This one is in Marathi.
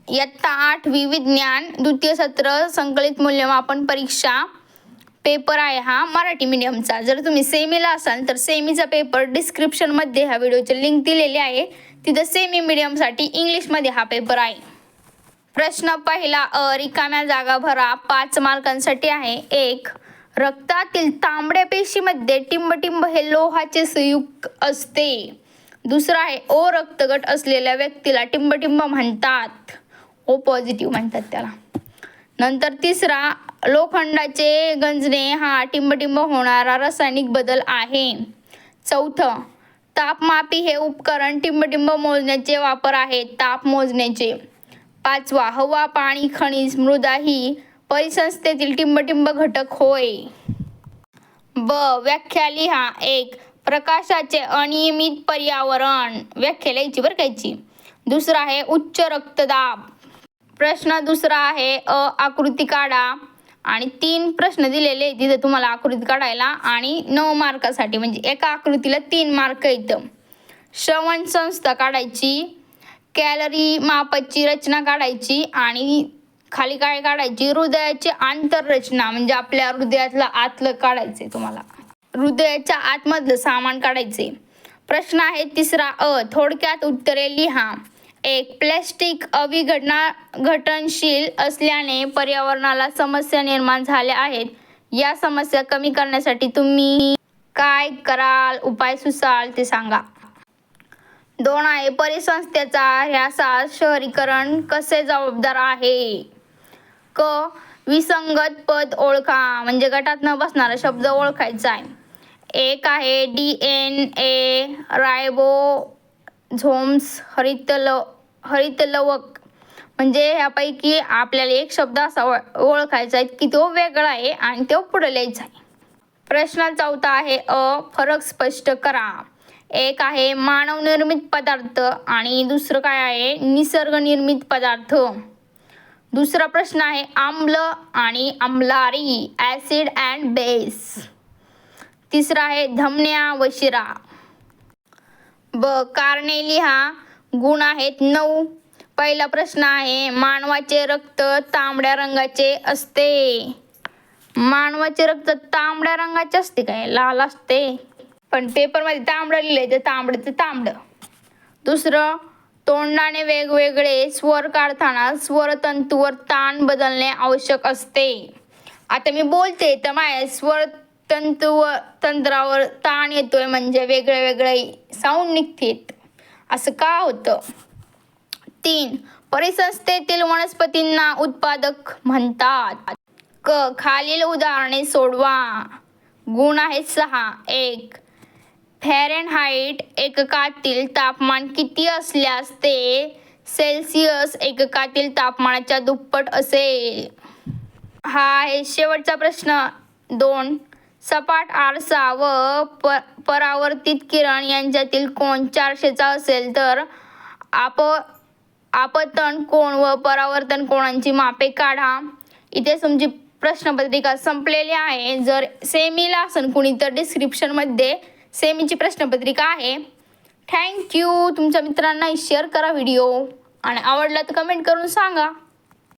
इयत्ता 8वी विज्ञान द्वितीय सत्र संकलित मूल्यमापन परीक्षा पेपर आहे हा मराठी मीडियमचा. जर तुम्ही सेमीला असाल तर सेमीचा पेपर डिस्क्रिप्शनमध्ये ह्या व्हिडिओची लिंक दिलेली आहे. तिथं सेमी मीडियमसाठी इंग्लिशमध्ये हा पेपर आहे. प्रश्न पहिला रिकाम्या जागा भरा. 5 मार्कांसाठी आहे. 1. रक्तातील तांबड्या पेशीमध्ये टिंबटिंब हे लोहाचे संयुग असते. दुसरा आहे ओ रक्तगट असलेल्या व्यक्तीला टिंबटिंब म्हणतात. ओ पॉझिटिव्ह म्हणतात त्याला. नंतर तिसरा लोखंडाचे गंजणे हा टिंबटिंब होणारा रासायनिक बदल आहे. चौथं तापमापी हे उपकरण टिंबटिंब मोजण्याचे वापर आहे. ताप मोजण्याचे. 5वा हवा पाणी खनिज मृदा ही परिसंस्थेतील टिंबटिंब घटक होय. ब व्याख्या लिहा. 1. प्रकाशाचे अनियमित पर्यावरण. व्याख्या लिहायची बरं कायची. दुसरा आहे उच्च रक्तदाब. प्रश्न दुसरा आहे आकृती काढा. आणि 3 प्रश्न दिलेले तिथे तुम्हाला आकृती काढायला आणि 9 मार्कासाठी म्हणजे एका आकृतीला 3 मार्क येतं. श्रवण संस्था काढायची, कॅलरी मापाची रचना काढायची आणि खाली काय काढायची हृदयाची आंतररचना म्हणजे आपल्या हृदयातलं आतलं काढायचे. तुम्हाला हृदयाच्या आतमधलं सामान काढायचे. प्रश्न आहे तिसरा थोडक्यात उत्तरे लिहा. 1. प्लॅस्टिक अविघटनशील असल्याने पर्यावरणाला समस्या निर्माण झाल्या आहेत. या समस्या कमी करण्यासाठी तुम्ही काय कराल, उपाय सुचाल ते सांगा. 2 आहे परिसंस्थेचा ह्रासात शहरीकरण कसे जबाबदार आहे. क. विसंगत पद ओळखा म्हणजे गटात न बसणारा शब्द ओळखायचा आहे. 1 आहे DNA रायबोझोम्स हरितलवक म्हणजे ह्यापैकी आपल्याला एक शब्द असा ओळखायचा आहे की तो वेगळा आहे आणि तो पुढे लिहायचा आहे. प्रश्न चौथा आहे फरक स्पष्ट करा. 1 आहे मानव निर्मित पदार्थ आणि दुसरं काय आहे निसर्ग निर्मित पदार्थ. दुसरा प्रश्न आहे आम्ल आणि आम्लारी ॲसिड अँड बेस. तिसरा आहे धमन्या व शिरा. ब कारणे लिहा. गुण आहेत 9. पहिला प्रश्न आहे मानवाचे रक्त तांबड्या रंगाचे असते. मानवाचे रक्त तांबड्या रंगाचे असते काय, लाल असते. पण पेपरमध्ये तांबडं लिहिलंय तर तांबडं ते तांबडं. दुसरं तोंडाने वेगवेगळे स्वर काढताना स्वरतंतूवर ताण बदलणे आवश्यक असते. आता मी बोलते तर माझ्या तंत्रावर ताण येतोय म्हणजे वेगळे वेगळे साऊंड निघतात. असं का होतं. 3. परिसंस्थेतील वनस्पतींना उत्पादक म्हणतात. क. खालील उदाहरणे सोडवा. गुण आहेत 6. 1. फॅरेनहाइट एककातील तापमान किती असल्यास ते सेल्सिअस एककातील तापमानाच्या दुप्पट असेल. हा आहे शेवटचा प्रश्न. 2. सपाट आरसा व परावर्तित किरण यांच्यातील कोन 400चा असेल तर आपतन कोन व परावर्तन कोणांची मापे काढा. इथे तुमची प्रश्नपत्रिका संपलेली आहे. जर सेमीला असेल कुणी तर डिस्क्रिप्शनमध्ये सेमीची प्रश्नपत्रिका आहे. थँक्यू. तुमच्या मित्रांना शेअर करा व्हिडिओ आणि आवडला तर कमेंट करून सांगा.